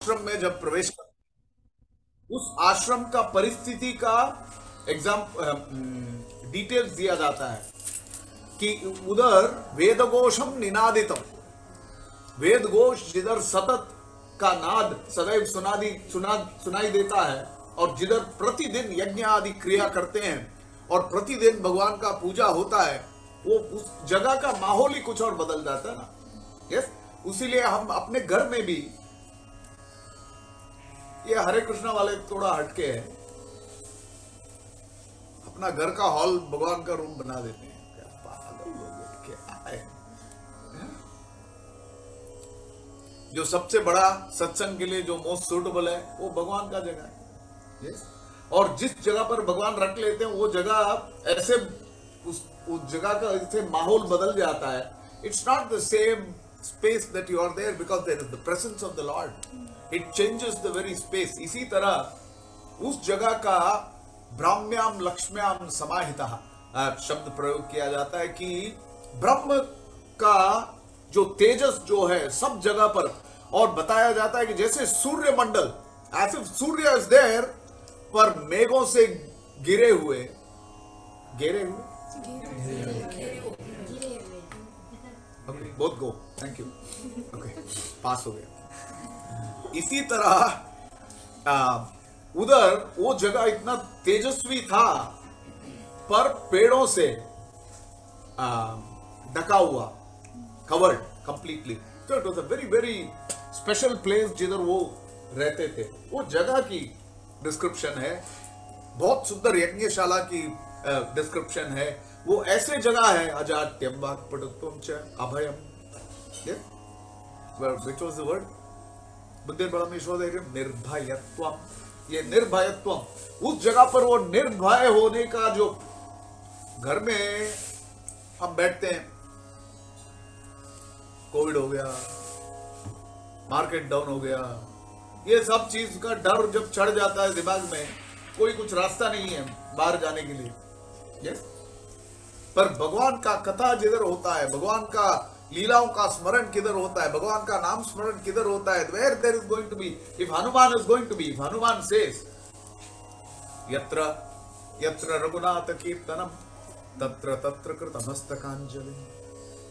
आश्रम में जब प्रवेश कर, उस आश्रम का परिस्थिति का एग्जाम डिटेल्स दिया जाता है कि उधर वेदघोषम निनादितम, वेद घोष जिधर सतत का नाद सदैव सुनाई देता है, और जिधर प्रतिदिन यज्ञ आदि क्रिया करते हैं और प्रतिदिन भगवान का पूजा होता है, वो उस जगह का माहौल ही कुछ और बदल जाता है ना। यस, उसीलिए हम अपने घर में भी, ये हरे कृष्णा वाले थोड़ा हटके है, अपना घर का हॉल भगवान का रूम बना देते हैं। क्या पागल लोग हैं, क्या है? जो सबसे बड़ा सत्संग के लिए जो मोस्ट सूटेबल है वो भगवान का जगह है। yes? और जिस जगह पर भगवान रख लेते हैं वो जगह ऐसे उस जगह का ऐसे माहौल बदल जाता है। It's not the same space that you are there because there is the presence of the lord, it changes the very space. इसी तरह उस जगह का ब्राह्म्याम लक्ष्म्याम समाहिता शब्द प्रयोग किया जाता है कि ब्रह्म का जो तेजस जो है सब जगह पर, और बताया जाता है कि जैसे सूर्य मंडल, एज इफ सूर्य इज देयर, पर मेघों से गिरे हुए okay, both go, thank you, okay, pass हो गया। इसी तरह उधर वो जगह इतना तेजस्वी था, पर पेड़ों से ढका हुआ, कवर्ड कंप्लीटली। तो it was a very very special place जिधर वो रहते थे। वो जगह की डिस्क्रिप्शन है, बहुत सुंदर यज्ञशाला की डिस्क्रिप्शन है। वो ऐसे जगह है, अजात्यम वाक्पटुत्वम च अभयम, व्हिच वाज द वर्ड, बुद्धिर्बलमेश्वरदेव, निर्भयत्वम। ये निर्भयत्वम, उस जगह पर वो निर्भय होने का, जो घर में हम बैठते हैं, कोविड हो गया, मार्केट डाउन हो गया, ये सब चीज का डर जब चढ़ जाता है दिमाग में, कोई कुछ रास्ता नहीं है बाहर जाने के लिए। यस, पर भगवान का कथा जिधर होता है, भगवान का लीलाओं का स्मरण किधर होता है, भगवान का नाम स्मरण किधर होता है, where there is going to be, if Hanuman is going to be, if Hanuman says यत्र यत्र रघुनाथ कीर्तनम तत्र तत्र कृतमस्तकांजलि,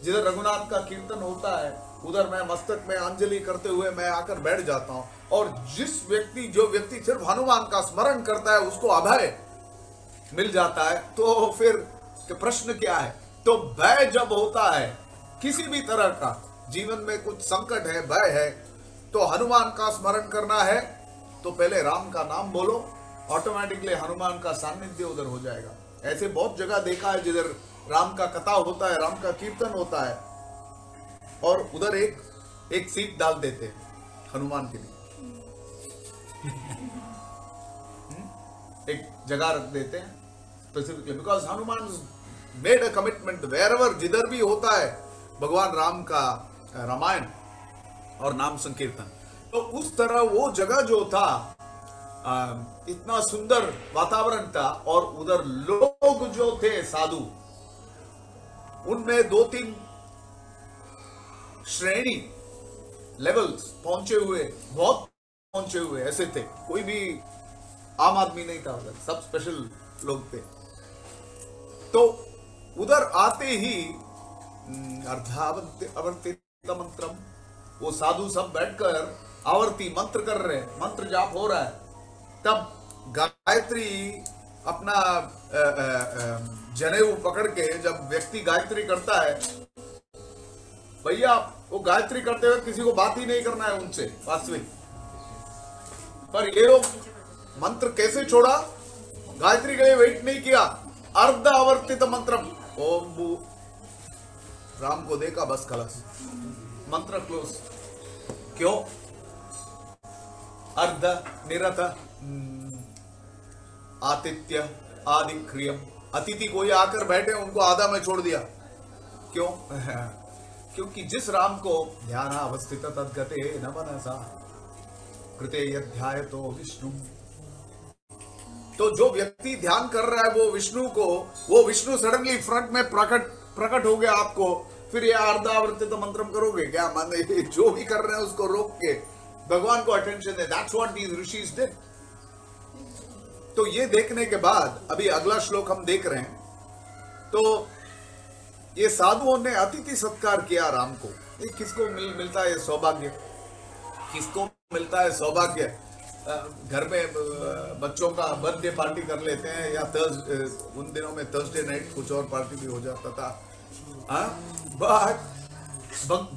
जिधर रघुनाथ का कीर्तन होता है उधर मैं मस्तक में अंजलि करते हुए मैं आकर बैठ जाता हूं। और जो व्यक्ति सिर्फ हनुमान का स्मरण करता है उसको अभय मिल जाता है। तो फिर प्रश्न क्या है? तो भय जब होता है किसी भी तरह का, जीवन में कुछ संकट है, भय है, तो हनुमान का स्मरण करना है, तो पहले राम का नाम बोलो, ऑटोमेटिकली हनुमान का सानिध्य उधर हो जाएगा। ऐसे बहुत जगह देखा है जिधर राम का कथा होता है, राम का कीर्तन होता है, और उधर एक सीट डाल देते हैं हनुमान के लिए, एक जगह रख देते हैं specifically, because Hanuman made a commitment, wherever जिधर भी होता है भगवान राम का रामायण और नाम संकीर्तन। तो उस तरह वो जगह जो था, इतना सुंदर वातावरण था, और उधर लोग जो थे साधु, उनमें 2-3 श्रेणी लेवल्स पहुंचे हुए, बहुत पहुंचे हुए ऐसे थे, कोई भी आम आदमी नहीं था उधर, सब स्पेशल लोग थे। तो उधर आते ही अर्धावर्तित मंत्रम, वो साधु सब बैठकर आवर्ती मंत्र कर रहे हैं, मंत्र जाप हो रहा है। तब गायत्री अपना जनेऊ पकड़ के जब व्यक्ति गायत्री करता है, भैया वो गायत्री करते हुए किसी को बात ही नहीं करना है उनसे वास्तविक, पर ये लोग मंत्र कैसे छोड़ा, गायत्री के लिए वेट नहीं किया, अर्ध आवर्तित मंत्र, ओम भू, राम को देखा बस खलास, मंत्र क्लोज। क्यों? अर्ध निरत आतिथ्य आदि क्रियम, अतिथि कोई आकर बैठे उनको आधा में छोड़ दिया। क्यों? क्योंकि जिस राम को ध्यान अवस्थित तद्गते न मनसा कृते यध्यायतो विष्णु, तो जो व्यक्ति ध्यान कर रहा है वो विष्णु सडनली फ्रंट में प्रकट हो गया आपको, फिर ये अर्धावर्तित मंत्रम करोगे क्या? माने जो भी कर रहे हैं उसको रोक के भगवान को attention they. That's what these rishis did. तो ये देखने के बाद अभी अगला श्लोक हम देख रहे हैं। तो ये साधुओं ने अतिथि सत्कार किया राम को। ये किसको मिलता है सौभाग्य? किसको मिलता है सौभाग्य? घर में बच्चों का बर्थडे पार्टी कर लेते हैं, या उन दिनों में थर्सडे नाइट कुछ और पार्टी भी हो जाता था।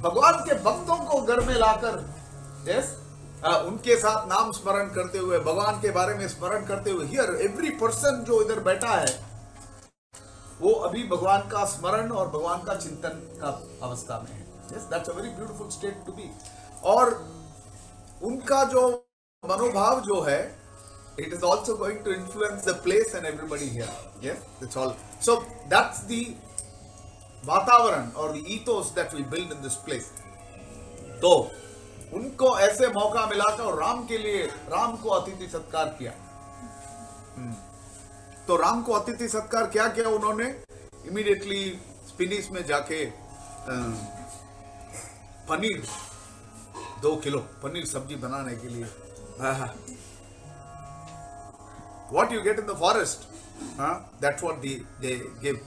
भगवान के भक्तों को घर में लाकर, यस, उनके साथ नाम स्मरण करते हुए, भगवान के बारे में स्मरण करते हुए, हियर एवरी पर्सन जो इधर बैठा है वो अभी भगवान का स्मरण और भगवान का चिंतन का अवस्था में है। Yes, that's a very beautiful state to be. और उनका जो मनोभाव जो है, it is also going to influence the place and everybody here. Yes, that's all. So that's the वातावरण और the ethos that we build in this place. तो उनको ऐसे मौका मिला था और राम के लिए, राम को अतिथि सत्कार किया। तो राम को अतिथि सत्कार क्या किया उन्होंने? इमीडिएटली स्पिनिस में जाके पनीर 2 किलो पनीर सब्जी बनाने के लिए, what you get in the forest, that's what they give.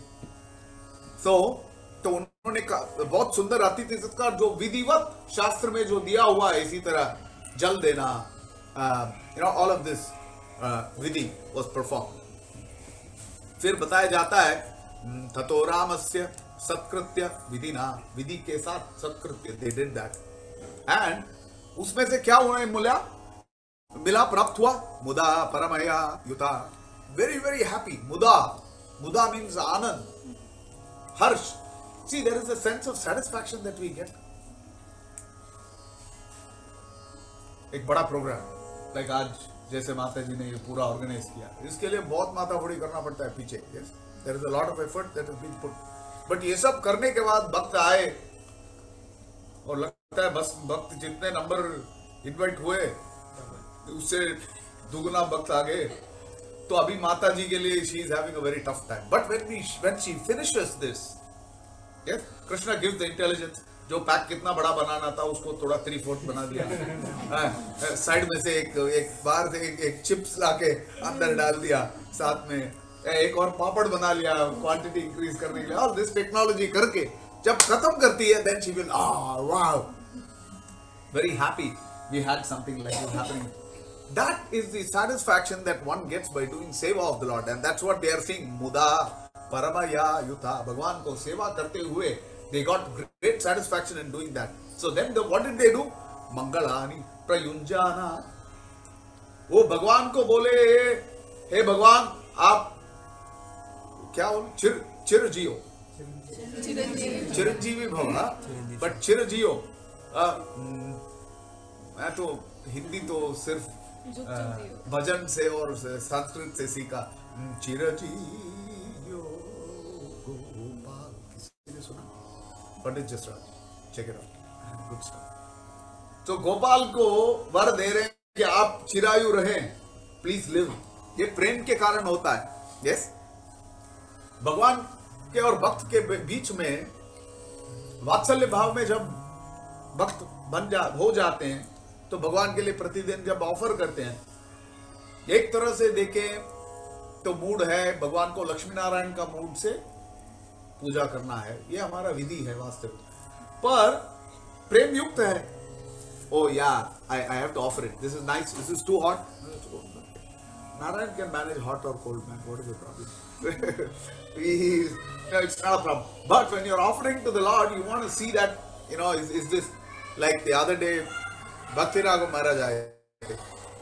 So तो उन्होंने बहुत सुंदर अतिथि सत्कार जो विधिवत शास्त्र में जो दिया हुआ है, इसी तरह जल देना, all of this Vidhi was performed. फिर बताया जाता है ततो रामस्य सत्कृत्य विधिना, विधि के साथ सत्कृत्य, they did that. And उसमें से क्या उन्हें मिला प्राप्त हुआ? मुदा परमया युता, वेरी वेरी हैप्पी। मुदा means Anand, Harsh. See, there is a sense of satisfaction that we get. एक बड़ा प्रोग्राम लाइक आज जैसे माता जी ने ये पूरा ऑर्गेनाइज किया, इसके लिए बहुत माथाफोड़ी करना पड़ता है पीछे। Yes, there is a lot of effort that has been put. But ये सब करने के बाद भक्त आए और लगता है बस भक्त जितने नंबर इनवाइट हुए उससे दुगना भक्त आ गए। तो अभी माता जी के लिए she is having a very tough time. But when she finishes this, yes, Krishna gives the intelligence. जो पैक कितना बड़ा बनाना था उसको थोड़ा 3/4 बना दिया। साइड में से एक बाहर से एक चिप्स लाके अंदर डाल दिया, साथ में एक और पापड़ बना लिया क्वांटिटी इंक्रीज करने के लिए। और दिस टेक्नोलॉजी करके जब खत्म करती है, then she will wow, very happy we had something like this happening. That is the satisfaction that one gets by doing seva of the Lord, and that's what they are saying. Muda paramaya yuta, भगवान को सेवा करते हुए they got great satisfaction in doing that. So then what did they do? मंगलानि प्रयुंजाना, वो भगवान को बोले, हे भगवान आप क्या बोले? चिरजीव, चिरंजीवी भव, बट चिरजीव। मैं तो हिंदी तो सिर्फ भजन से और संस्कृत से सीखा। चिरजीव गोपाल, किसी ने सुना? Pandit Jasraj, check it out, good stuff. तो गोपाल को वर दे रहे हैं कि आप चिरायु रहें, प्लीज लिव। ये प्रेम के कारण होता है। यस, भगवान के और भक्त के बीच में वात्सल्य भाव में जब भक्त हो जाते हैं तो भगवान के लिए प्रतिदिन जब ऑफर करते हैं, एक तरह से देखें तो मूड है भगवान को लक्ष्मी नारायण का मूड से पूजा करना है, ये हमारा विधि है वास्तविक, पर प्रेम युक्त है। ओ यार, I have to offer it, this is nice, this is too hot. Narayan can manage hot और cold, man, what is the problem? It's not a problem. But when you're offering to the Lord, you want to see that, is this like the other day? भक्ति राघव महाराज आए,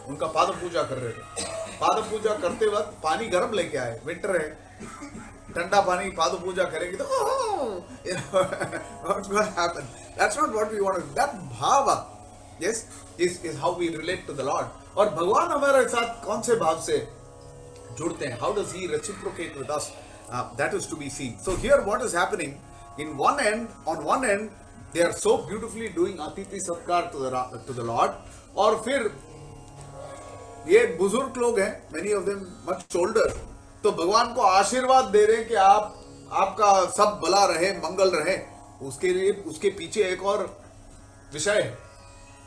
उनका पाद पूजा कर रहे थे। पाद पूजा करते वक्त पानी गर्म लेके आए, विंटर है, ठंडा पानी पाद पूजा करेंगे तो what's going to happen? That's not what we want. That bhava, yes, is how we relate to the Lord. और भगवान हमारे साथ कौन से भाव से जुड़ते हैं? How does he reciprocate with us? That is to be seen. So here what is happening? On one end, they are so beautifully doing अतिथि सत्कार to the Lord, और फिर ये बुजुर्ग लोग हैं, many of them much older, तो भगवान को आशीर्वाद दे रहे हैं कि आपका सब भला रहे, मंगल रहे। उसके लिए उसके पीछे एक और विषय है,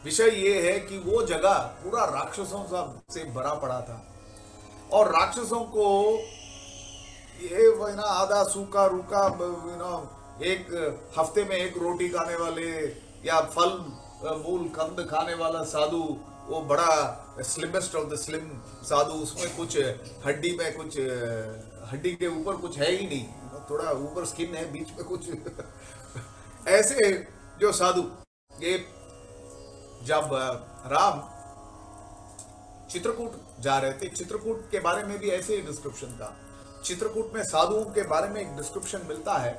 विषय ये है कि वो जगह पूरा राक्षसों से भरा पड़ा था और राक्षसों को ये ना आधा सूखा रूखा एक हफ्ते में एक रोटी खाने वाले या फल मूल कंद खाने वाला साधु, वो बड़ा स्लिमेस्ट ऑफ द स्लिम साधु, उसमें कुछ हड्डी में कुछ हड्डी के ऊपर कुछ है ही नहीं, थोड़ा ऊपर स्किन है, बीच में कुछ ऐसे जो साधु। ये जब राम चित्रकूट जा रहे थे, चित्रकूट के बारे में भी ऐसे ही डिस्क्रिप्शन था। चित्रकूट में साधुओं के बारे में एक डिस्क्रिप्शन मिलता है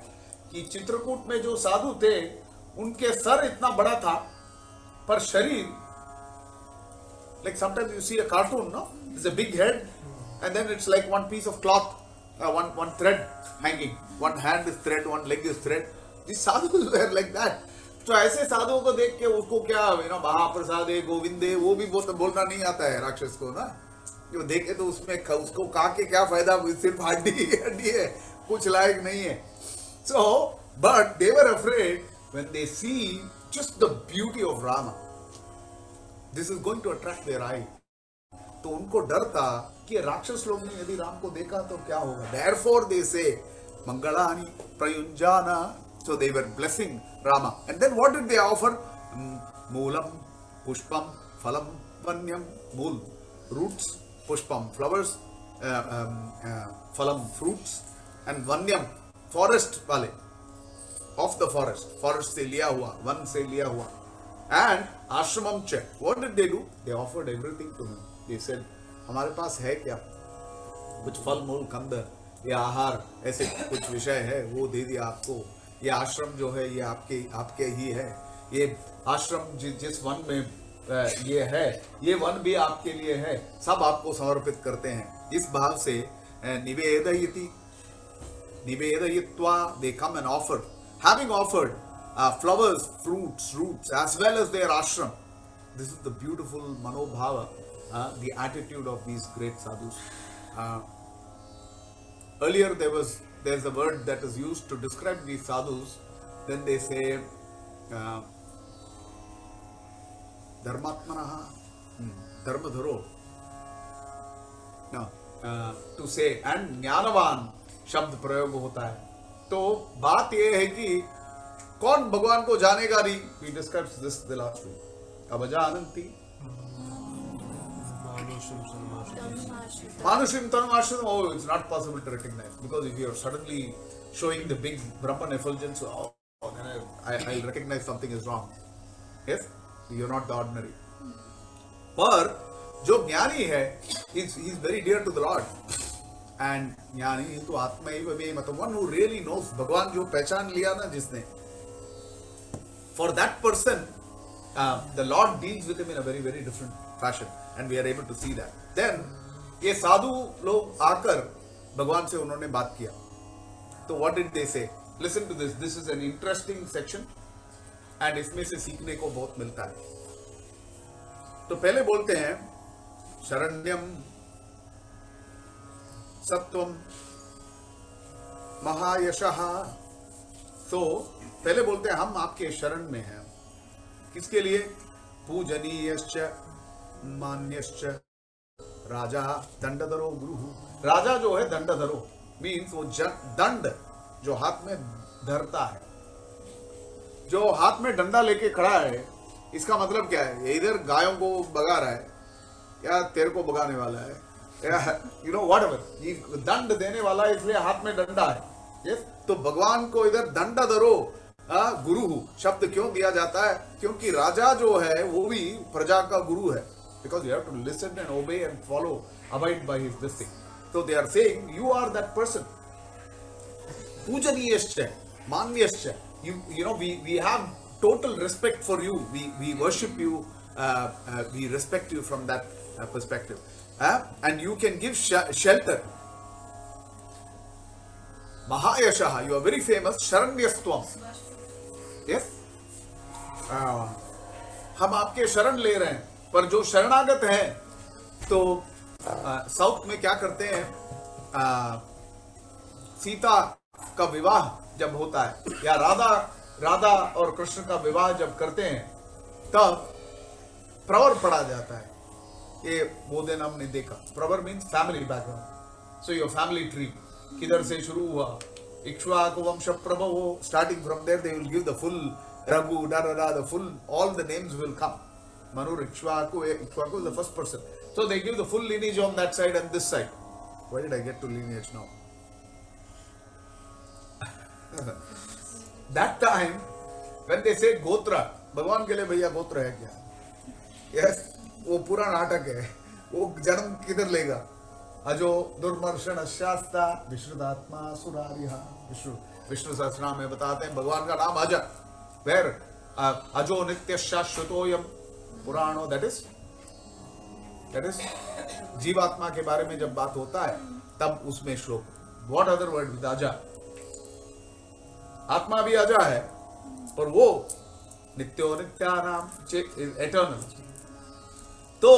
कि चित्रकूट में जो साधु थे उनके सर इतना बड़ा था पर शरीर, like sometimes you see a cartoon, no? It's a big head and then it's like one piece of cloth, one thread hanging, one hand is thread, one leg is thread. These sadhus were like that. तो ऐसे साधुओं को देख के उसको क्या महाप्रसाद है, गोविंद है, वो भी बोलना नहीं आता है राक्षस को ना। जो देखे तो उसमें उसको कहा के क्या फायदा, सिर्फ हड्डी है, कुछ लायक नहीं है। So but they were afraid when they see just the beauty of Rama, this is going to attract their eye. तो उनको डर था कि राक्षस लोग ने यदि राम को देखा तो क्या होगा। Therefore they say मंगलानि प्रयुञ्जाना, so they were blessing Rama. And then what did they offer? Moolam, pushpam, phalam, vanyam. Mool, roots, pushpam, flowers, phalam, fruits, and vanyam, forest वाले, of the forest से लिया हुआ, वन से लिया हुआ, and ashramam cha. What did they do? They offered everything to him. They said, हमारे पास है क्या, कुछ फल मूल कंद या आहार ऐसे कुछ विषय है, वो दे दिया आपको। ये आश्रम जो है ये आपके ही है, ये आश्रम जिस वन में ये है, ये वन भी आपके लिए है, सब आपको समर्पित करते हैं। इस भाव से निवेदयित्वा they come and offer, having offered flowers, fruits, roots as well as their ashram. This is the beautiful manobhava, the attitude of these great sadhus. Earlier there's a word that is used to describe these sadhus. Then they say dharmatmanaha, dharmadharo, to say, and ज्ञानवान शब्द प्रयोग होता है। तो बात यह है कि कौन भगवान को जानेगा नहीं। We discussed this the last week. अवजानन्ति Manushim Tanumashram. Oh, it's not possible to recognize, because if you are suddenly showing the big Brahman effulgence, then I'll recognize something is wrong. Yes, you're not the ordinary. पर जो ज्ञानी है, he's very dear to the Lord. And ज्ञानी तो आत्मा ही वे, मतलब one who really knows भगवान, जो पहचान लिया ना जिसने, for that person the Lord deals with him in a very very different fashion, and we are able to see that. Then ये साधु लोग आकर भगवान से उन्होंने बात किया। तो what did they say? Listen to this. This is an interesting section and इसमें से सीखने को बहुत मिलता है। तो पहले बोलते हैं शरण्यम सत्वम महायशः। तो पहले बोलते हैं हम आपके शरण में हैं। किसके लिए? पूजनीयश्च मान्यश्च राजा दंडधरो गुरु। राजा जो है दंडधरो मीन्स वो दंड जो हाथ में धरता है, जो हाथ में डंडा लेके खड़ा है, इसका मतलब क्या है? ये इधर गायों को भगा रहा है या तेरे को भगाने वाला है, या यू नो व्हाटएवर, ये दंड देने वाला है, इसलिए हाथ में डंडा है। यस, तो भगवान को इधर दंडधरो गुरु शब्द क्यों दिया जाता है? क्योंकि राजा जो है वो भी प्रजा का गुरु है, because you have to listen and obey and follow, abide by his this thing. So they are saying you are that person. Pujaniyascha, manyascha. You know, we have total respect for you. We worship you. We respect you from that perspective. And you can give shelter. Mahayashaha, you are very famous. Sharanyastvam. Yes? हम आपके शरण ले रहे हैं, पर जो शरणागत हैं तो साउथ में क्या करते हैं, सीता का विवाह जब होता है या राधा और कृष्ण का विवाह जब करते हैं, तब प्रवर पढ़ा जाता है। ये वो दिन हमने देखा। प्रवर means family background. So your family tree किधर से शुरू हुआ, इक्ष्वाकु वंश प्रभवो, starting from there they will give the full Raghu the full all the names will come. Manu, Ikshvaku is the first person. So they give the full lineage on that side and this side. Why did I get to lineage now? That time, when they say Gotra, भगवान के लिए भैया गोत्र है क्या? Yes, वो पूरा नाटक है। वो जन्म किधर लेगा? अजो दुर्मर्शन शास्ता विश्रुदात्मा सुरारिहा। विष्णु सहस्रनाम में बताते हैं भगवान का नाम अज। Where अजो नित्य शाश्वतोयम पुराणो, that is जीवात्मा के बारे में जब बात होता है तब उसमें श्लोक। What other word with अजा? आत्मा भी अजा है और वो नित्यो नित्यानाम एटर्नल। तो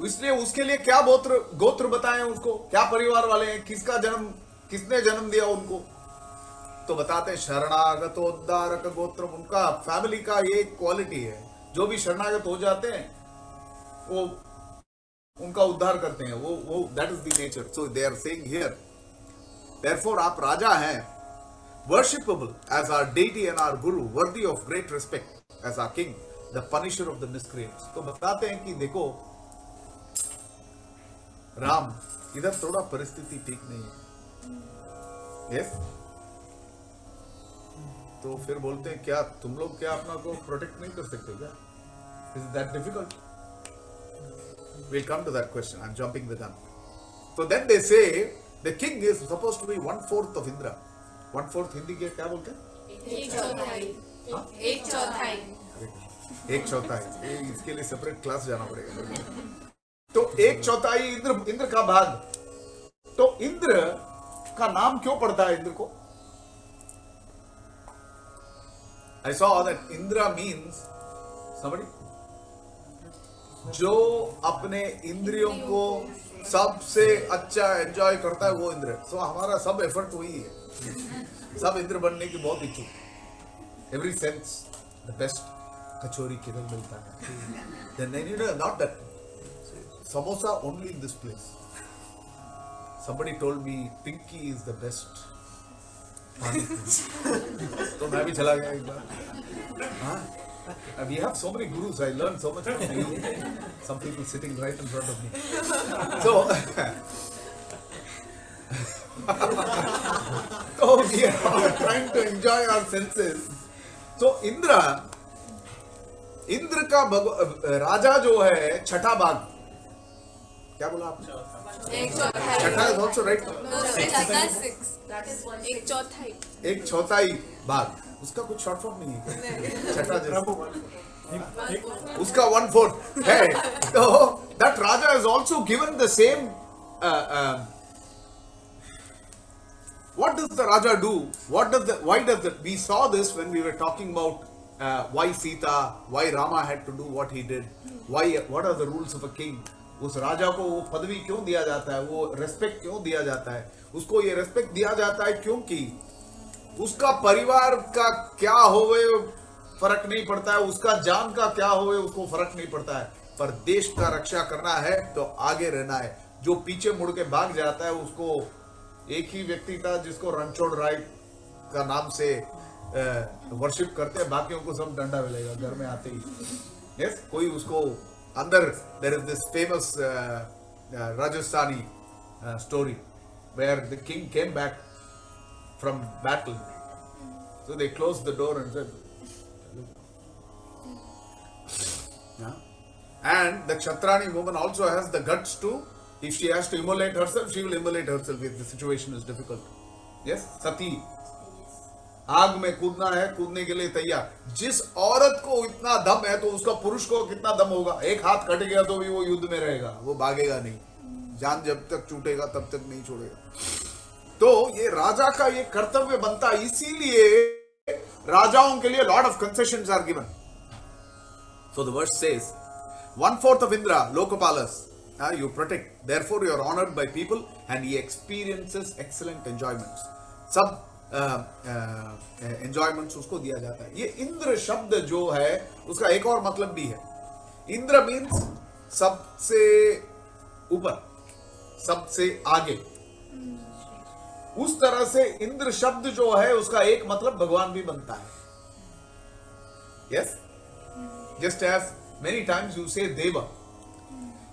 इसलिए उसके लिए क्या गोत्र बताएं उसको, क्या परिवार वाले हैं, किसने जन्म दिया उनको, तो बताते हैं शरणागतोद्धारक गोत्र। उनका फैमिली का ये क्वालिटी है, जो भी शरणागत हो जाते हैं वो उनका उद्धार करते हैं। वो that is the nature. So they are saying here, therefore आप राजा हैं, worshipable as our deity and our guru, worthy of great respect as our king, the punisher of the miscreants. तो बताते हैं कि देखो राम, इधर थोड़ा परिस्थिति ठीक नहीं है। यस, तो फिर बोलते हैं क्या तुम लोग क्या अपना को प्रोटेक्ट नहीं कर सकते क्या? Is that difficult? We'll come to that question. I'm jumping the gun. So then they say the king is supposed to be 1/4 of Indra. 1/4 Hindi के क्या बोलते हैं? एक चौथाई। एक चौथाई। इसके लिए सेपरेट क्लास जाना पड़ेगा। तो एक चौथाई इंद्र का भाग। तो इंद्र का नाम क्यों पड़ता है इंद्र को? I saw that Indra means somebody जो अपने इंद्रियों को सबसे अच्छा एंजॉय करता है, वो इंद्र। सो हमारा सब एफर्ट वही है, सब इंद्र बनने की बहुत इच्छुक। एवरी सेंस द बेस्ट कचौरी किधर मिलता है, then they need not that samosa only in this place. Somebody told me Pinky is the best. तो मैं भी चला गया एक बार। हाँ, we have so many gurus. I learned so much from you. Some people sitting right in front of me. So, so we are trying to enjoy our senses. So Indra का राजा जो है छठा भाग, क्या बोला आपने? छठा is also right. एक चौथाई भाग, उसका कुछ शॉर्ट फॉर्म नहीं है छठा जैसा, उसका 1/4 है। तो that Raja is also given the same. what does the raja do? Why does the, we saw this when we were talking about why Sita, why Rama had to do what he did, what are the rules of a king? उस राजा को वो पदवी क्यों दिया जाता है, वो respect क्यों दिया जाता है? उसको ये रेस्पेक्ट दिया जाता है क्योंकि उसका परिवार का क्या होवे फर्क नहीं पड़ता है, उसका जान का क्या होवे उसको फर्क नहीं पड़ता है, पर देश का रक्षा करना है तो आगे रहना है। जो पीछे मुड़ के भाग जाता है, उसको एक ही व्यक्ति था जिसको रणछोड़ राय का नाम से वर्शिप करते हैं, बाकियों को सब डंडा मिलेगा घर में आते ही। यस, कोई उसको अंदर, there is this famous Rajasthani story where the king came back from battle, so they closed the door and said, yeah. And the Kshatrani woman also has the guts to, if she has to immolate herself, she will immolate herself if the situation is difficult. Yes, Sati, आग में कूदना है, कूदने के लिए तैयार। जिस औरत को इतना दम है तो उसका पुरुष को कितना दम होगा? एक हाथ कट गया तो भी वो युद्ध में रहेगा, वो भागेगा नहीं, जान जब तक छूटेगा तब तक नहीं छोड़ेगा। तो ये राजा का ये कर्तव्य बनता है, इसीलिए राजाओं के लिए lot of concessions are given. So the verse says 1/4 of Indra, Lokapalas, you protect, therefore you are honored by people and he experiences excellent enjoyments. सब enjoyments उसको दिया जाता है। ये इंद्र शब्द जो है उसका एक और मतलब भी है। इंद्र मीन्स सबसे ऊपर, सबसे आगे। उस तरह से इंद्र शब्द जो है उसका एक मतलब भगवान भी बनता है। Yes, just as many times you say Dev.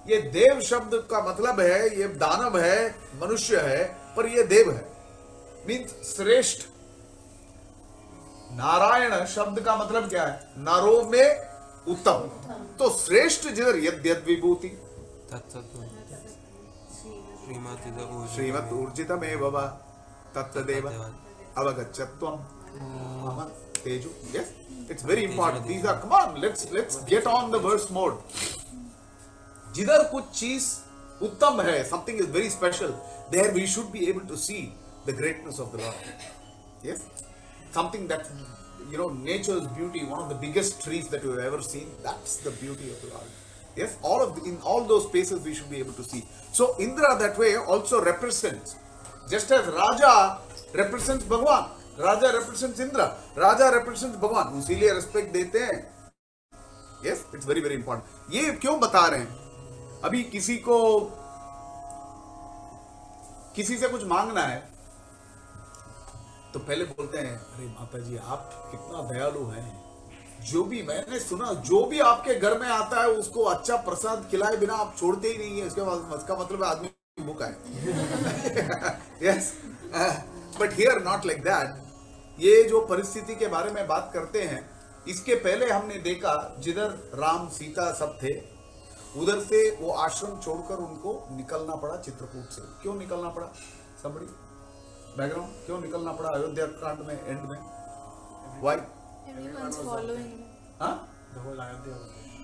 ये देव शब्द का मतलब है ये दानव है, मनुष्य है, पर ये देव है, मीन्स श्रेष्ठ। नारायण शब्द का मतलब क्या है? नरों में उत्तम। तो श्रेष्ठ जिधर यद्यद विभूति श्रीमद ऊर्जितमेव वा तत्तदेव अवगच्छत्वम Tezu. Yes, it's very important. These are, come on, let's get on the verse mode. जिधर कुछ चीज उत्तम है, something is very special, there we should be able to see the greatness of the Lord. Yes, something that, you know, nature's beauty, one of the biggest trees that you have ever seen, that's the beauty of the Lord. Yes, in all those spaces we should be able to see. So Indra that way also represents, just as Raja represents Bhagwan, Raja represents Indra, Raja represents Bhagwan, इसीलिए respect देते हैं। Yes, it's very very important. ये क्यों बता रहे हैं? अभी किसी से कुछ मांगना है तो पहले बोलते हैं, अरे माता जी आप कितना दयालु हैं, जो भी मैंने सुना, जो भी आपके घर में आता है उसको अच्छा प्रसाद खिलाए बिना आप छोड़ते ही नहीं है। इसका मतलब है आदमी भूखा है। Yes, but here not like that. ये जो परिस्थिति के बारे में बात करते हैं, इसके पहले हमने देखा जिधर राम सीता सब थे, उधर से वो आश्रम छोड़कर उनको निकलना पड़ा चित्रकूट से। क्यों निकलना पड़ा? समझी बैकग्राउंड, क्यों निकलना पड़ा अयोध्या कांड में एंड में? व्हाई? Everyone's following. हाँ? The whole Ayodhya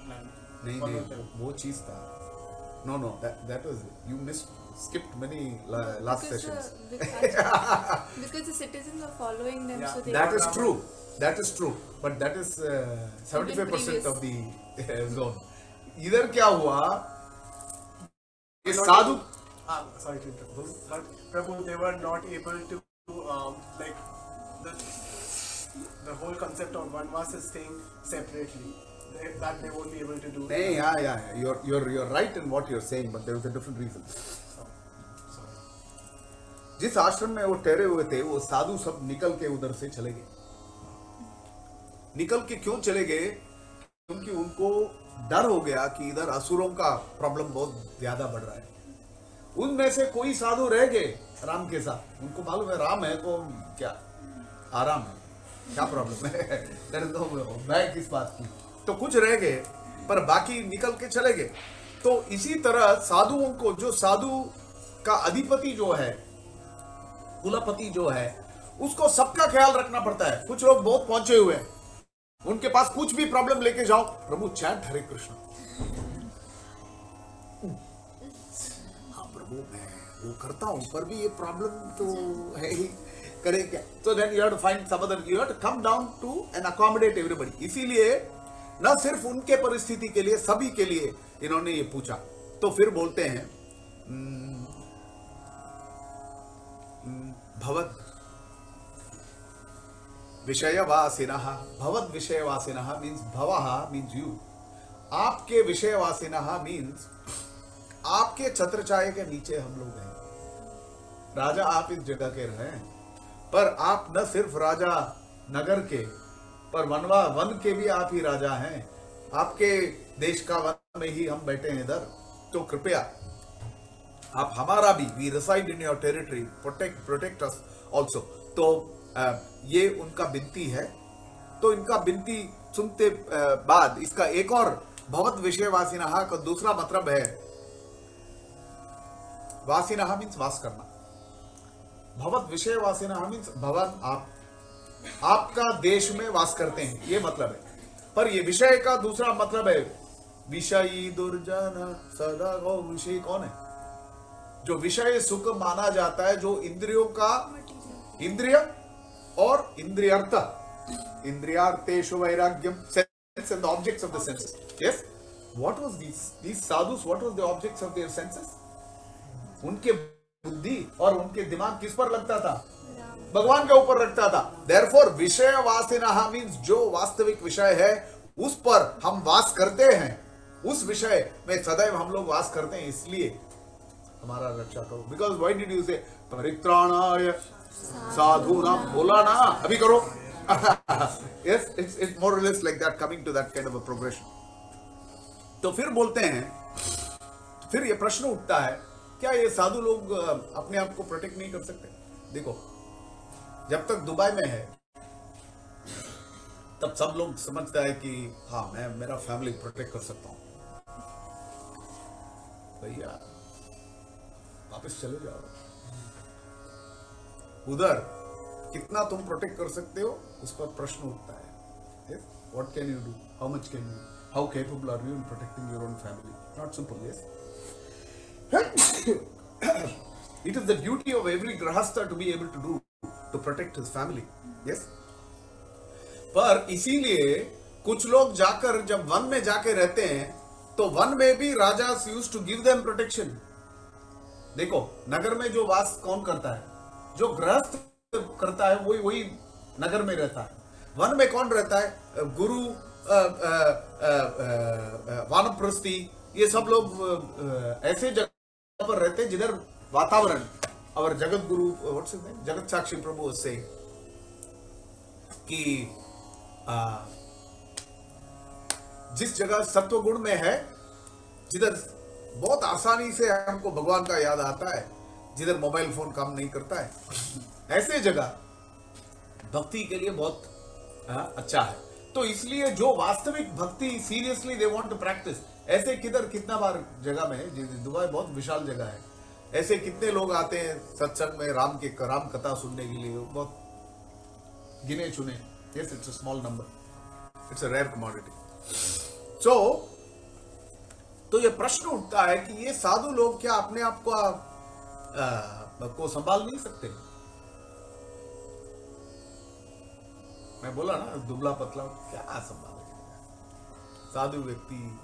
land. नहीं, वो चीज था। No, that was, you skipped many last sessions. Because the citizens are following them, Yeah. so they. That is true, but that is 75% of the zone. इधर क्या हुआ? ये साधु, Sorry to interrupt, but Prabhu, they were not able to like the whole concept of Vanvas is staying separately. That they won't be able to do. नहीं, yeah, you're right in what you're saying, but there was a different reason. Sorry. जिस आश्रम में वो ठहरे हुए थे, वो साधु सब निकल के उधर से चले गए। निकल के क्यों चले गए? क्योंकि उनको डर हो गया कि इधर असुरों का प्रॉब्लम बहुत ज्यादा बढ़ रहा है। उनमें से कोई साधु रह गए राम के साथ। उनको मालूम है राम है तो क्या आराम है, क्या प्रॉब्लम है, मैं किस बात की। तो कुछ रह गए, पर बाकी निकल के चले गए। तो इसी तरह साधुओं को, जो साधु का अधिपति जो है, कुलपति जो है, उसको सबका ख्याल रखना पड़ता है। कुछ लोग बहुत पहुंचे हुए हैं, उनके पास कुछ भी प्रॉब्लम लेके जाओ, प्रभु चैंट हरे कृष्ण, हाँ प्रभु मैं वो करता हूं, पर भी ये प्रॉब्लम तो है ही, करे क्या? तो then you have to find some other, you have to come down to and accommodate everybody. इसीलिए न सिर्फ उनके परिस्थिति के लिए, सभी के लिए इन्होंने ये पूछा। तो फिर बोलते हैं भवद विषयवासिनः, भवद विषयवासिनः मीन्स भवः मीन्स यू, आपके विषयवासिनः मीन्स आपके छत्रछाया के नीचे हम लोग हैं। राजा आप इस जगह के रहे हैं, पर आप न सिर्फ राजा नगर के, पर वन के भी आप ही राजा हैं। आपके देश का वन में ही हम बैठे हैं इधर, तो कृपया आप हमारा भी, we reside in your territory, protect us also. तो ये उनका विनती है। तो इनका विनती सुनते बाद इसका एक और भवत विषय वासिनः का दूसरा मतलब है, वासिनः मीन्स वास करना, भवत विषय वासिनः मीन्स भवन, आपका देश में वास करते हैं, ये मतलब है। पर ये विषय का दूसरा मतलब है विषयी दुर्जन सदा गो। विषय कौन है? जो विषय सुख माना जाता है, जो इंद्रियों का, इंद्रिय और इंद्रियर्थ, इंद्रियार्थेषु वैराग्यम, sense and the objects of the senses. Yes, what was these sadhus, what was the objects of their senses? उनके बुद्धि और उनके दिमाग किस पर लगता था? भगवान के ऊपर रखता था। Therefore विषय वासिनः मीन्स जो वास्तविक विषय है उस पर हम वास करते हैं, उस विषय में सदैव हम लोग वास करते हैं, इसलिए हमारा रक्षा करो। बिकॉज व्हाई डिड यू से परित्राणाय साधूनाम, बोला ना अभी करो। yes, it's more or less like that, coming to that kind of a progression. तो फिर बोलते हैं, फिर ये प्रश्न उठता है, क्या ये साधु लोग अपने आप को प्रोटेक्ट नहीं कर सकते? देखो, जब तक दुबई में है तब सब लोग समझता है कि हाँ मैं मेरा फैमिली प्रोटेक्ट कर सकता हूं। भैया वापस चले जाओ, उधर कितना तुम प्रोटेक्ट कर सकते हो उस पर प्रश्न उठता है। What can you do, how much can you, how capable are you in protecting your own family? Not simple. Yes, it is the duty of every grahastha to be able to do, to protect his family. Yes, पर इसीलिए कुछ लोग जाकर जब one में जाके रहते हैं तो वन में भी राजा used to give them protection. देखो, नगर में जो वास कौन करता है? जो गृहस्थ करता है वही नगर में रहता है। वन में कौन रहता है? गुरु, वानप्रस्थी, ये सब लोग ऐसे जगह पर रहते हैं जिधर वातावरण, और Jagat Guru, what's his name, जगत साक्षी प्रभु से कि जिस जगह सत्व गुण में है, जिधर बहुत आसानी से हमको भगवान का याद आता है, जिधर मोबाइल फोन काम नहीं करता है, ऐसे जगह भक्ति के लिए बहुत अच्छा है। तो इसलिए जो वास्तविक भक्ति seriously they want to practice, ऐसे कितना बार जगह में, दुबई बहुत विशाल जगह है, ऐसे कितने लोग आते हैं सत्संग में राम कथा सुनने के लिए, बहुत गिने चुने। Yes, it's a small number, it's a rare commodity. So तो ये प्रश्न उठता है कि ये साधु लोग क्या अपने आप को संभाल नहीं सकते? मैं बोला ना, दुबला पतला क्या संभालेगा? साधु व्यक्ति,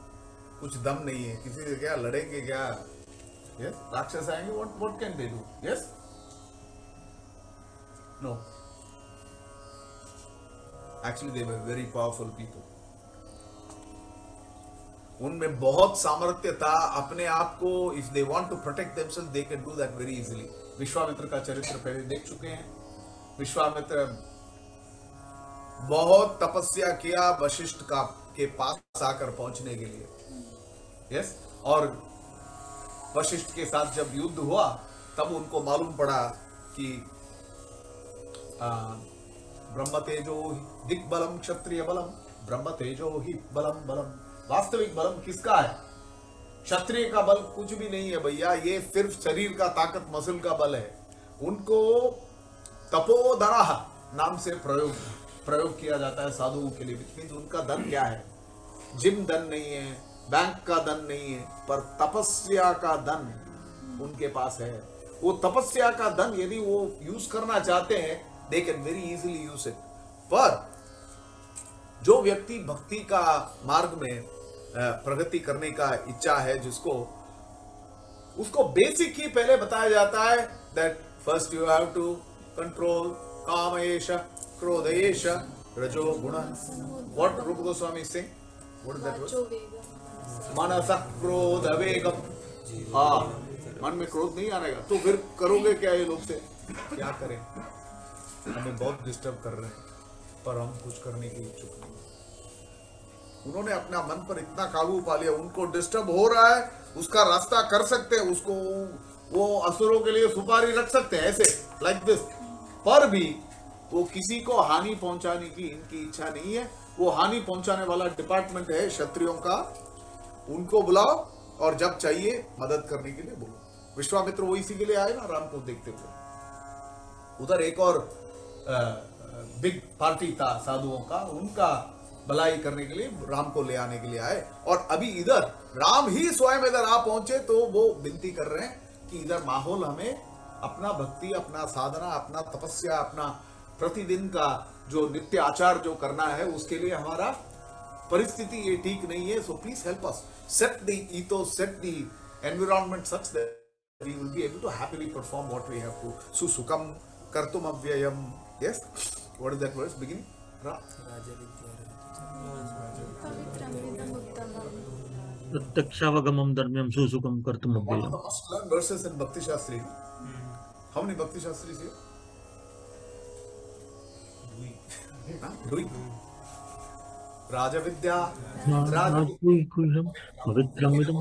कुछ दम नहीं है, किसी से क्या लड़ेंगे क्या? यस, राक्षस आएंगे, what can they do? Yes, no, actually they were very powerful people. उनमें बहुत सामर्थ्य था अपने आप को, if they want to protect themselves they can do that very easily. Vishwamitra का चरित्र पहले देख चुके हैं। विश्वामित्र बहुत तपस्या किया वशिष्ठ के पास आकर पहुंचने के लिए। यस, और वशिष्ठ के साथ जब युद्ध हुआ तब उनको मालूम पड़ा कि ब्रह्म तेजो दिग्बलम क्षत्रिय बलम, ब्रह्म तेजो ही बलम बलम। वास्तविक बलम किसका है? क्षत्रिय का बल कुछ भी नहीं है भैया, ये सिर्फ शरीर का ताकत, मसल का बल है। उनको तपोधरा नाम से प्रयोग किया जाता है साधुओं के लिए। मीन्स उनका धन क्या है? जिम धन नहीं है, बैंक का धन नहीं है, पर तपस्या का धन उनके पास है। वो तपस्या का धन यदि वो यूज करना चाहते हैं, they can very easily use it. पर जो व्यक्ति भक्ति का मार्ग में प्रगति करने का इच्छा है, जिसको, उसको बेसिक ही पहले बताया जाता है that first you have to control कामेश क्रोधेश रजो गुण। What Roop Goswami Singh, what is that word? मनस क्रोध वेगम। हाँ, मन में क्रोध नहीं आएगा तो फिर करोगे क्या? ये लोग से क्या करें? हमें बहुत डिस्टर्ब कर रहे हैं पर हम कुछ करने की इच्छुक नहीं। उन्होंने अपना मन पर इतना काबू पा लिया, उनको डिस्टर्ब हो रहा है, उसका रास्ता कर सकते हैं, उसको वो असुरों के लिए सुपारी रख सकते हैं ऐसे लाइक दिस, पर भी वो किसी को हानि पहुंचाने की इनकी इच्छा नहीं है। वो हानि पहुंचाने वाला डिपार्टमेंट है क्षत्रियों का, उनको बुलाओ और जब चाहिए मदद करने के लिए बोलो। विश्वामित्र वो इसी के लिए आए ना, राम को देखते हुए। उधर एक और बिग पार्टी था साधुओं का, उनका भलाई करने के लिए राम को ले आने के लिए आए, और अभी इधर राम ही स्वयं इधर आ पहुंचे तो वो विनती कर रहे हैं कि इधर माहौल हमें अपना भक्ति, अपना साधना, अपना तपस्या, अपना प्रतिदिन का जो नित्य आचार जो करना है उसके लिए हमारा परिस्थिति ये ठीक नहीं है। So please help us set the ethos, set the environment such that we will be able to happily perform what we have to. Susukam kartum avyayam. Yes, what is that verse beginning? प्रत्यक्षावगमं धर्म्यं सुसुखं कर्तुमव्ययम्. One of the most learned verses in Bhakti Shastri. How many Bhakti Shastris here? Doing. Raja Vidya. Raja कुशं पवित्रमिदं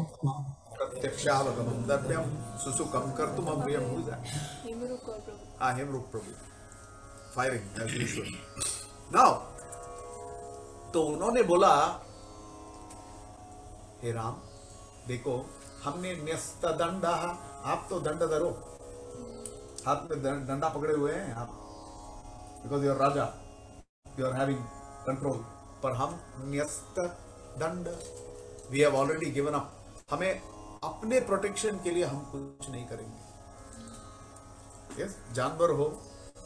Pratyakshavagaman dharmyam susukam kartum avyam. Who is that? Hemuruk Gaur Prabhu. Hemruk Prabhu. Firing as usual. Now, तो उन्होंने बोला, हे राम, देखो हमने न्यस्त दंडा, आप तो दंड धरो, हाथ में डंडा पकड़े हुए हैं आप, because you are raja, you are having control, पर हम न्यस्त दंड, we have already given up, हमें अपने प्रोटेक्शन के लिए हम कुछ नहीं करेंगे. यस, जानवर हो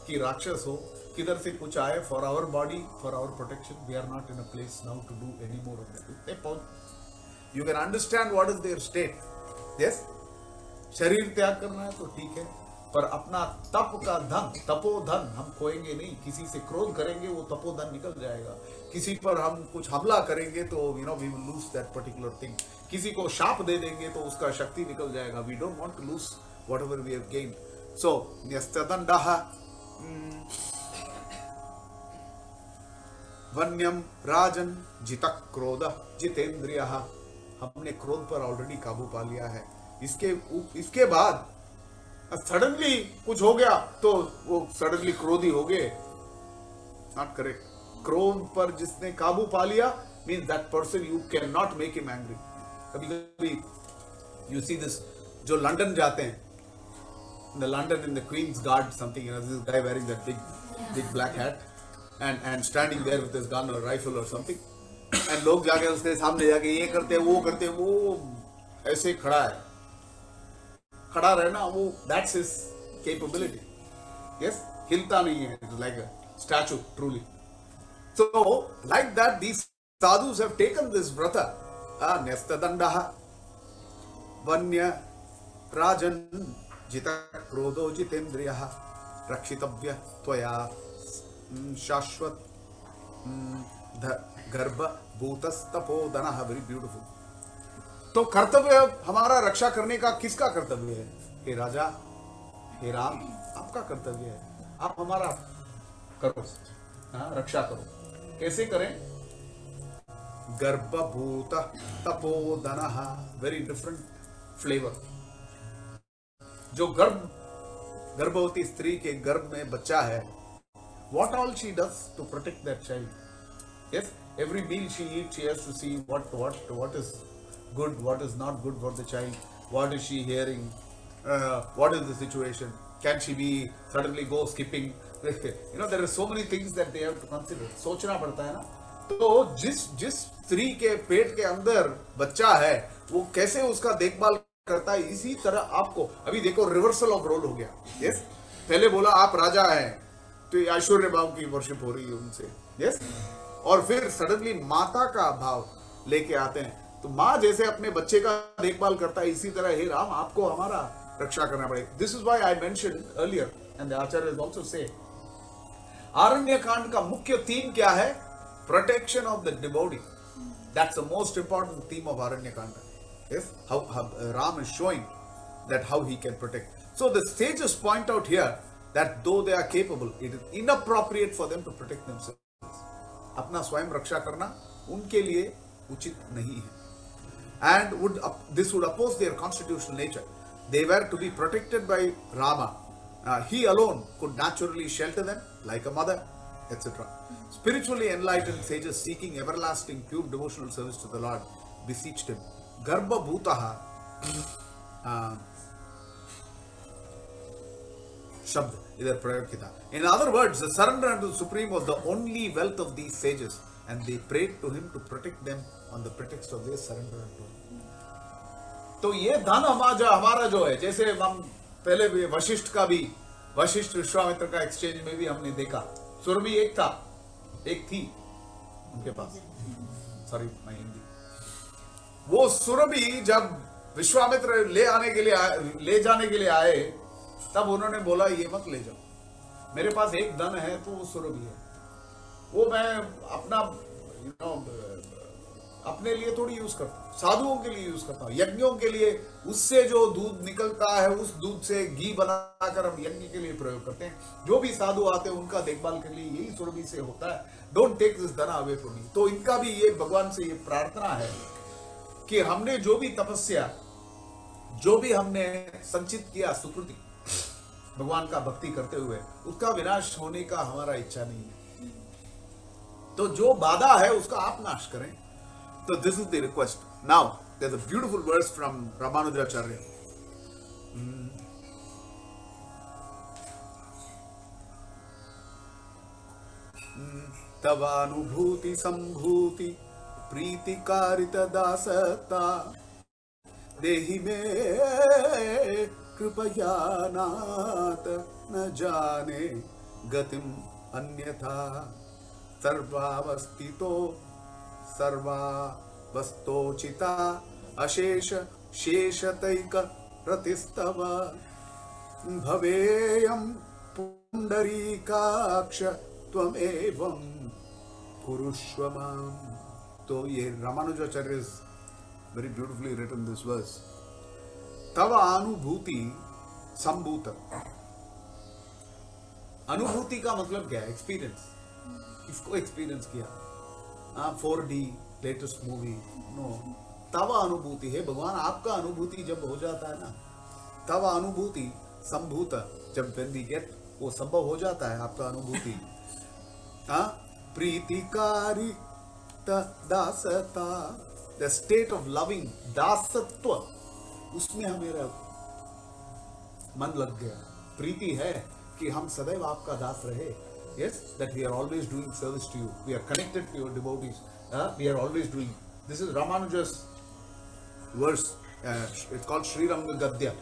कि राक्षस हो, किधर से कुछ आए, for our body, for our protection, we are not in a place now to do any more of that. You can understand what is their state. Yes, शरीर त्याग करना है तो ठीक है, पर अपना तप का धन, तपोधन हम खोएंगे नहीं. किसी से क्रोध करेंगे वो तपोधन निकल जाएगा. किसी पर हम कुछ हमला करेंगे तो we will lose that particular thing. किसी को शाप दे देंगे तो उसका शक्ति निकल जाएगा. We don't want to lose whatever we have gained. So न्यस्तदंडः वन्यम राजन जितः क्रोध जितेंद्रियः, हमने क्रोध पर ऑलरेडी काबू पा लिया है. इसके बाद सडनली कुछ हो गया तो वो सडनली क्रोधी हो गए. Not correct. क्रोध पर जिसने काबू पा लिया means that person you can not make him angry. कभी कभी यू सी दिस, जो लंदन जाते हैं, the London in the queen's guard something, this guy wearing that big black hat and standing there with his gun or rifle or something, and लोग जाके उसके सामने जाके ये करते वो करते, वो ऐसे खड़ा है, खड़ा रहना, वो that's his capability. Yes, हिलता नहीं है, it's like a statue truly. So like that these sadhus have taken this vrata. न्यस्तदंडः वन्य राजन जितः क्रोधो जितेन्द्रियः रक्षितव्यः त्वया शाश्वत गर्भभूतस्तपोधनः. Very beautiful. तो कर्तव्य हमारा रक्षा करने का किसका कर्तव्य है? हे राजा, हे राम, आपका कर्तव्य है. आप हमारा करो, रक्षा करो. कैसे करें? गर्भभूत तपोधनः. Very different flavour. जो गर्भवती स्त्री के गर्भ में बच्चा है, what all she does to protect that child. Yes, every meal she eats, she has to see what is good, what is not good for the child, what is she hearing, what is the situation, can she be suddenly go skipping. There are so many things that they have to consider. सोचना पड़ता है ना. तो जिस स्त्री के पेट के अंदर बच्चा है, वो कैसे उसका देखभाल करता है, इसी तरह आपको अभी देखो रिवर्सल ऑफ रोल हो गया. यस, पहले बोला आप राजा हैं तो ऐश्वर्य भाव की वर्शिप हो रही है उनसे. यस, और फिर सडनली माता का भाव लेके आते हैं. तो माँ जैसे अपने बच्चे का देखभाल करता है, इसी तरह हे राम आपको हमारा रक्षा करना पड़ेगा. This is why I mention earlier and the acharya is also say, Aranya Kand का मुख्य थीम क्या है? Protection of the devotee. That's the most important theme of Aranya Kand. Yes, how Ram is showing that how he can protect. So the sages point out here that though they are capable, it is inappropriate for them to protect themselves. अपना स्वयं रक्षा करना उनके लिए उचित नहीं है. And this would oppose their constitutional nature. They were to be protected by Rama. He alone could naturally shelter them like a mother, etc. Spiritually enlightened sages seeking everlasting pure devotional service to the Lord beseeched him. Garbha bhutaha शब्द इधर प्रयोग किया. In other words, the surrender unto the Supreme was the only wealth of these sages, and they prayed to him to protect them on the pretext of their surrender unto him. तो ये धन हमारा जो है, जैसे हम पहले भी वशिष्ठ का भी, वशिष्ठ विश्वामित्र का एक्सचेंज में भी हमने देखा, सुरभि एक था, एक थी उनके पास. सॉरी मैं हिंदी. वो सुरभि जब विश्वामित्र ले जाने के लिए आए, तब उन्होंने बोला ये मत ले जाओ, मेरे पास एक धन है तो वो सुरभि है, वो मैं अपना अपने लिए थोड़ी यूज करता. साधुओं के लिए यूज करता हूँ, यज्ञों के लिए उससे जो दूध निकलता है उस दूध से घी बनाकर हम यज्ञ के लिए प्रयोग करते हैं। जो भी साधु आते हैं उनका देखभाल के लिए यही सुरभि से होता है। डोंट टेक दिस धन अवे फ्रॉम मी। तो इनका भी ये भगवान से ये प्रार्थना है कि हमने जो भी तपस्या, जो भी हमने संचित किया सुकृति भगवान का भक्ति करते हुए, उसका विनाश होने का हमारा इच्छा नहीं है। तो जो बाधा है उसका आप नाश करें। तो this is the request. Now there is a beautiful verse from Ramanujacharya. तवानुभूति संभूति प्रीतिकारित दासता देहि में कृपया नाथ न जाने गतिम अन्यथा सर्वावस्थितो सर्वावस्तोचिता अशेष शेषतैक रतिस्तव भवेयं पुंडरीकाक्ष त्वमेवं कुरुष्व मां। तो ये Ramanujacharya is very beautifully written this verse. तव अनुभूति संभूत। अनुभूति का मतलब क्या है? एक्सपीरियंस। किसको एक्सपीरियंस किया? 4D latest movie no. तव अनुभूति है भगवान। आपका अनुभूति जब हो जाता है ना, तव अनुभूति संभूत, जब when we get, वो संभव हो जाता है आपका अनुभूति। प्रीतिकारी दासता, द स्टेट ऑफ लविंग, दासत्व, उसमें हमेरा मन लग गया। प्रीति है कि हम सदैव आपका दास रहे। Yes, that we are always doing service to you. We are connected to your devotees. We are always doing. This is Ramanuja's verse. It's called Sri Ranga Gadya.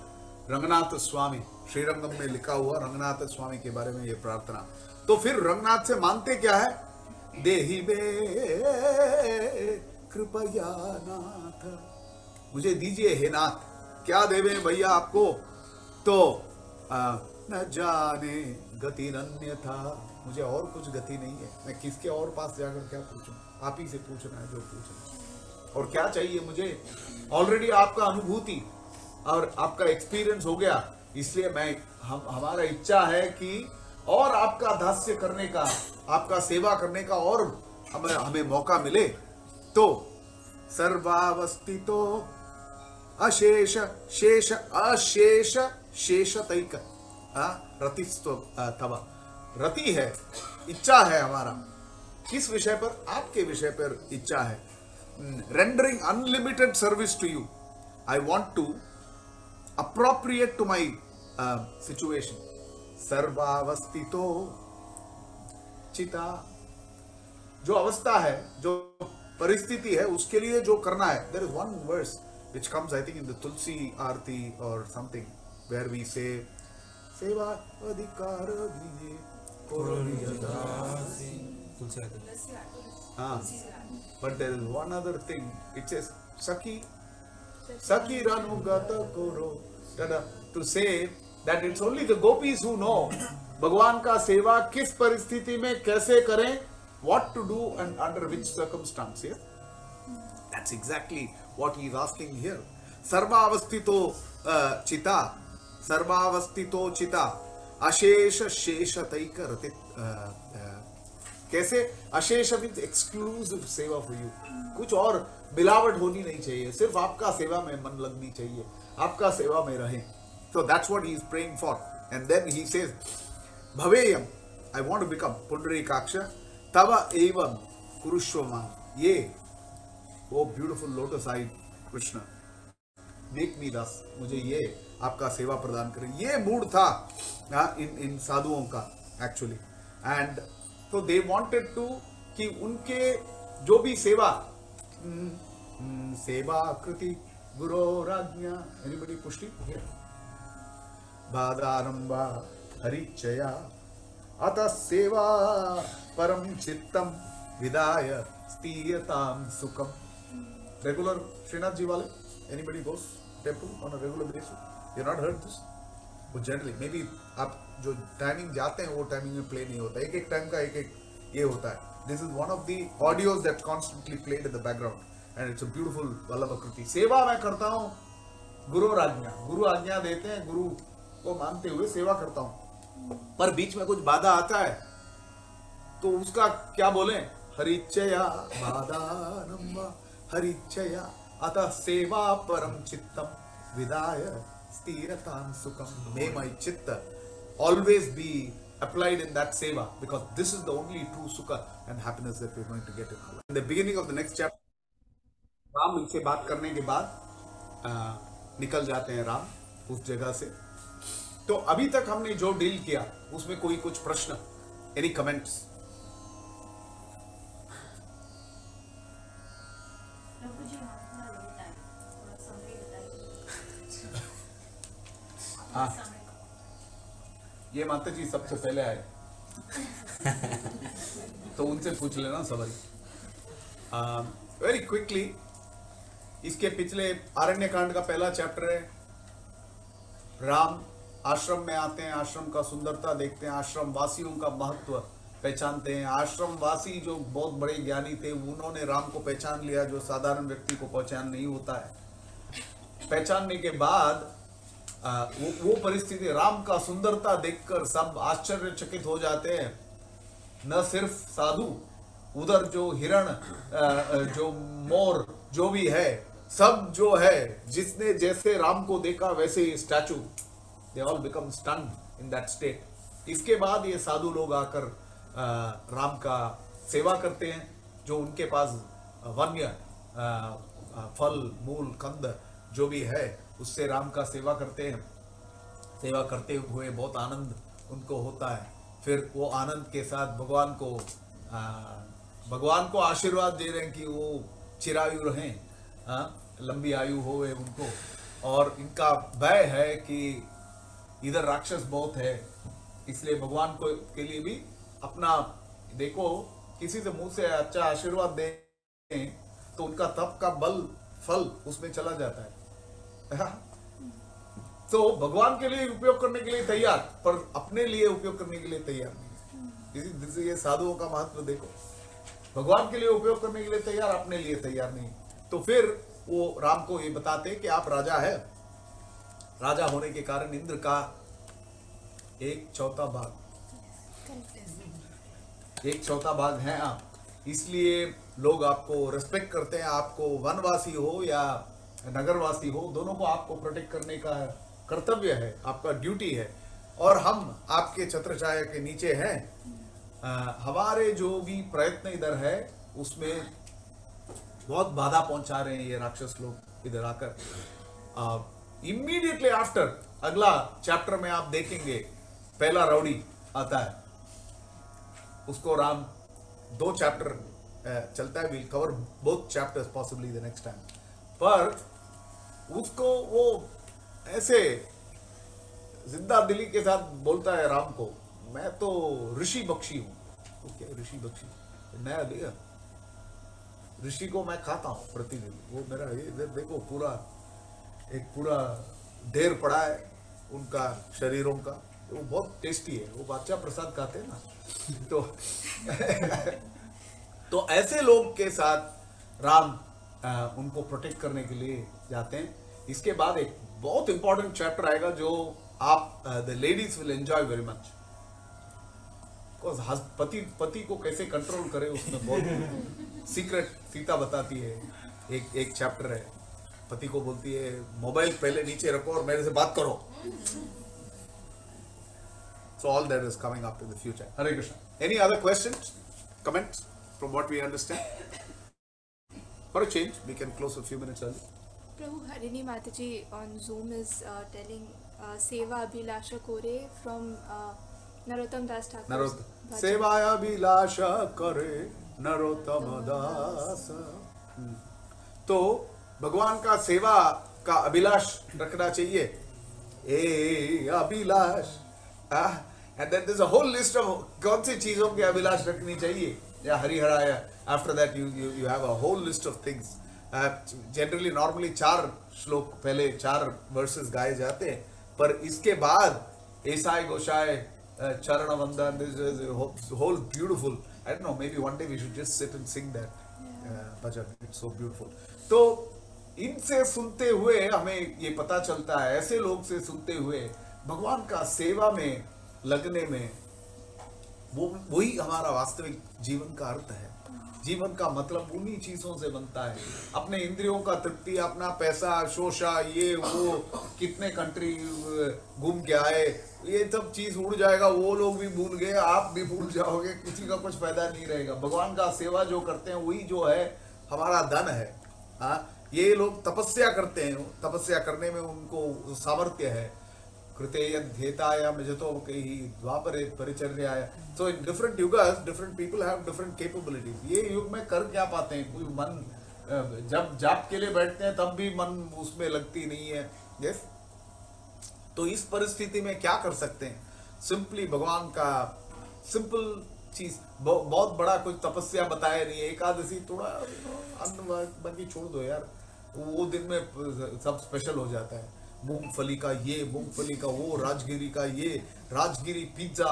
Ranganath स्वामी, श्रीरंगम में लिखा हुआ रंगनाथ स्वामी के बारे में ये प्रार्थना। तो फिर रंगनाथ से मांगते क्या है? देहि में कृपया नाथ, मुझे दीजिए हे नाथ। क्या देवे भैया आपको? तो न जाने गति अन्यथा, मुझे और कुछ गति नहीं है। मैं किसके और पास जाकर क्या पूछूं? आप ही से पूछना है जो पूछना। और क्या चाहिए मुझे? ऑलरेडी आपका अनुभूति और आपका एक्सपीरियंस हो गया, इसलिए हमारा इच्छा है कि और आपका दास्य करने का, आपका सेवा करने का और हमें मौका मिले। तो सर्वावस्थितो अशेष शेष अशेष शेषतैक रतिस्व तव। रति है, इच्छा है हमारा। किस विषय पर? आपके विषय पर इच्छा है। Rendering unlimited service to you. I want to appropriate to my situation. सर्वावस्थितो चिता, जो अवस्था है, जो परिस्थिति है, उसके लिए जो करना है। There is one verse which comes, I think, in the Tulsi Aarti or something, where we say, सेवा अधिकार दिए तुलसी आरती। हाँ, but there is one other thing. It says Saki Ranugata Koro, to say that it's only the gopis who know भगवान का सेवा किस परिस्थिति में कैसे करें, what to do and under which circumstance. Yeah? That's exactly what he is asking here. सर्वावस्थितो चिता, सर्वावस्थितो चिता अशेष शेषतैक रतित। कैसे? अशेष मीन्स एक्सक्लूसिव सेवा फॉर यू। कुछ और मिलावट होनी नहीं चाहिए, सिर्फ आपका सेवा में मन लगनी चाहिए, आपका सेवा में रहें। So that's what he is praying for. And then he says, Bhaveyam, I want to become Pundarikaksha, Tava Evam Kurushvama. ये वो ब्यूटीफुल लोटस आई कृष्ण, मेक मी दास, मुझे ये आपका सेवा प्रदान करें। ये मूड था इन साधुओं का एक्चुअली। एंड तो दे वांटेड टू कि उनके जो भी सेवा सेवा कृति गुरोराज्ञा, एनीबडी पुष्टि बादारंभा हरिचया अतः सेवा परम चित्तम विदाय स्तीयताम सुखम। रेगुलर श्रीनाथ जी वाले, anybody goes temple on a regular basis? You not heard this? वो जनरली मे बी आप जो टाइमिंग जाते हैं वो टाइमिंग में प्ले नहीं होता, एक एक टाइम का एक एक ये होता है। This is one of the audios that constantly played in the background. And it's a beautiful Vallabh कृति। सेवा मैं करता हूँ गुरु आज्ञा देते हैं, गुरु को मानते हुए सेवा करता हूँ, पर बीच में कुछ बाधा आता है तो उसका क्या बोले, हरिच्छया बाधानम वा हरिच्छया अतः सेवा परम चित्तम विदाय स्थिरतां सुखम। May my chitta always be applied in that seva, because this is the only true sukha and happiness that we're going to get in our life. In the beginning of the next chapter, Ram इनसे बात करने के बाद निकल जाते हैं राम उस जगह से। तो अभी तक हमने जो डील किया उसमें कोई कुछ प्रश्न, एनी कमेंट्स? हाँ, ये माता जी सबसे पहले आए तो उनसे पूछ लेना सवाल। वेरी क्विकली, इसके पिछले आरण्य कांड का पहला चैप्टर है। राम आश्रम में आते हैं, आश्रम का सुंदरता देखते हैं, आश्रम वासियों का महत्व पहचानते हैं। आश्रम वासी जो बहुत बड़े ज्ञानी थे उन्होंने राम को पहचान लिया, जो साधारण व्यक्ति को पहचान नहीं होता है। पहचानने के बाद वो परिस्थिति, राम का सुंदरता देखकर सब आश्चर्यचकित हो जाते हैं। न सिर्फ साधु, उधर जो हिरण, जो मोर, जो भी है, सब जो है, जिसने जैसे राम को देखा वैसे statue, they all become stunned in that state. इसके बाद ये साधु लोग आकर राम का सेवा करते हैं, जो उनके पास वन्य फल मूल कंद जो भी है उससे राम का सेवा करते हैं। सेवा करते हुए बहुत आनंद उनको होता है। फिर वो आनंद के साथ भगवान को आशीर्वाद दे रहे हैं कि वो चिरायु रहें, लंबी आयु हो उनको। और इनका भय है कि इधर राक्षस बहुत है, इसलिए भगवान को के लिए भी अपना, देखो किसी से मुंह से अच्छा आशीर्वाद दें तो उनका तप का बल फल उसमें चला जाता है। तो भगवान के लिए उपयोग करने के लिए तैयार, पर अपने लिए उपयोग करने के लिए तैयार नहीं। ये साधुओं का महत्व देखो, भगवान के लिए उपयोग करने के लिए तैयार, अपने लिए तैयार नहीं। तो फिर वो राम को ये बताते कि आप राजा है, राजा होने के कारण इंद्र का 1/4 भाग, 1/4 भाग है आप, इसलिए लोग आपको रेस्पेक्ट करते हैं। आपको वनवासी हो या नगरवासी हो, दोनों को आपको प्रोटेक्ट करने का कर्तव्य है, आपका ड्यूटी है। और हम आपके छत्र छाया के नीचे हैं। हमारे जो भी प्रयत्न इधर है उसमें बहुत बाधा पहुंचा रहे हैं ये राक्षस लोग इधर आकर। इमीडिएटली आफ्टर अगला चैप्टर में आप देखेंगे पहला राउडी आता है, उसको राम 2 चैप्टर चलता है, will cover both chapters possibly the next time. पर उसको वो ऐसे जिंदा दिली के साथ बोलता है राम को, मैं तो ऋषि बक्षी हूं। तो क्या ऋषि बक्षी, नया लिया, ऋषि को मैं खाता हूं प्रतिदिन, वो मेरा ये देखो पूरा ढेर पड़ा है उनका शरीरों का, वो बहुत टेस्टी है, वो बादशाह प्रसाद खाते हैं ना। तो ऐसे लोग के साथ राम उनको प्रोटेक्ट करने के लिए जाते हैं। इसके बाद एक बहुत इंपॉर्टेंट चैप्टर आएगा जो आप the ladies will enjoy very much, because पति को कैसे कंट्रोल करे उसमें बहुत सीक्रेट सीता बताती है। एक चैप्टर है, पति को बोलती है मोबाइल पहले नीचे रखो और मेरे से बात करो। So all that is coming up in the future. Hare Krishna. Any other questions, comments from what we understand? For a change, we can close a few minutes early. Prabhu, Harini Mataji on Zoom is telling Seva Abhilasha Kore from Narottam Das Thakur. Sevaya Abhilasha Kore Narottam Das. तो भगवान का सेवा का अभिलाष रखना चाहिए। ए Abhilash, and then there's a whole list of कौन सी चीजों के अभिलाष रखनी चाहिए, या हरिहराया, after that you have a whole list of things. Generally normally 4 श्लोक पहले 4 verses गाए जाते हैं, पर इसके बाद ऐसाई गोसाई चरण वंदन, this is whole beautiful. I don't know, maybe one day we should just sit and sing that. Bhajan, it's so beautiful. तो इनसे सुनते हुए हमें ये पता चलता है, ऐसे लोग से सुनते हुए भगवान का सेवा में लगने में वही हमारा वास्तविक जीवन का अर्थ है। जीवन का मतलब उन्हीं चीजों से बनता है। अपने इंद्रियों का तृप्ति, अपना पैसा, शोषा, ये वो, कितने कंट्री घूम के आए, ये सब चीज उड़ जाएगा, वो लोग भी भूल गए, आप भी भूल जाओगे, किसी का कुछ फायदा नहीं रहेगा। भगवान का सेवा जो करते हैं वही जो है हमारा धन है। हाँ, ये लोग तपस्या करते हैं, तपस्या करने में उनको सामर्थ्य है। कृते यद्धेताय मृजतो कैहि द्वापरे परिचर्याय। So in different yugas different people have different capabilities. ये युग में कर क्या पाते हैं? कोई मन जब जाप के लिए बैठते हैं तब भी मन उसमें लगती नहीं है। यस, तो इस परिस्थिति में क्या कर सकते हैं? सिंपली भगवान का सिंपल चीज, बहुत बड़ा कोई तपस्या बताया नहीं है। एकादशी थोड़ा अन्न बाकी छोड़ दो यार, वो दिन में सब स्पेशल हो जाता है। मूंगफली का ये, मूंगफली का वो, राजगिरी का ये, Rajagiri pizza,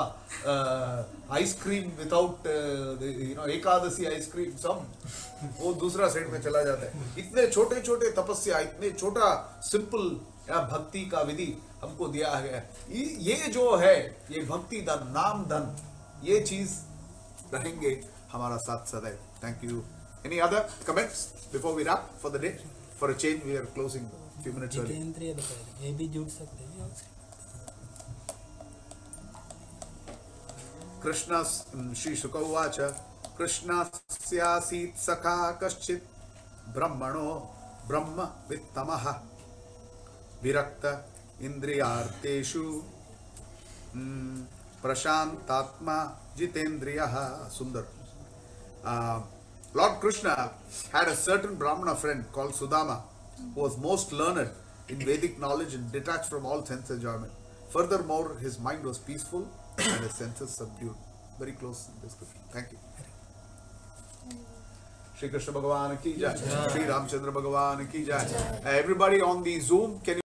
ice cream without Ekadashi ice cream, सब वो दूसरा साइड में चला जाता है। इतने छोटे छोटे तपस्या, इतने छोटा सिंपल भक्ति का विधि हमको दिया गया है। ये जो है, ये भक्ति धन, नाम धन, ये चीज रहेंगे हमारा साथ सदैव। Thank you. Any other comments before we wrap for the day? For a change we are closing few minutes early. जितेंद्रिय बताया, ये भी जुड़ सकते हैं। कृष्ण श्री शुक उवाच कृष्णस्यासीत् सखा कश्चित् ब्रह्मणो ब्रह्म वित्तमः विरक्त इंद्रियार्थेषु प्रशांतात्मा जितेंद्रियः। सुंदर। Lord Krishna had a certain Brahmana friend called Sudama, who was most learned in Vedic knowledge and detached from all sense enjoyment. Furthermore, his mind was peaceful and his senses subdued. Very close description. Thank you. Shri Krishna Bhagavan ki jai. Shri Ramchandra Bhagavan ki jai. Everybody on the Zoom, can you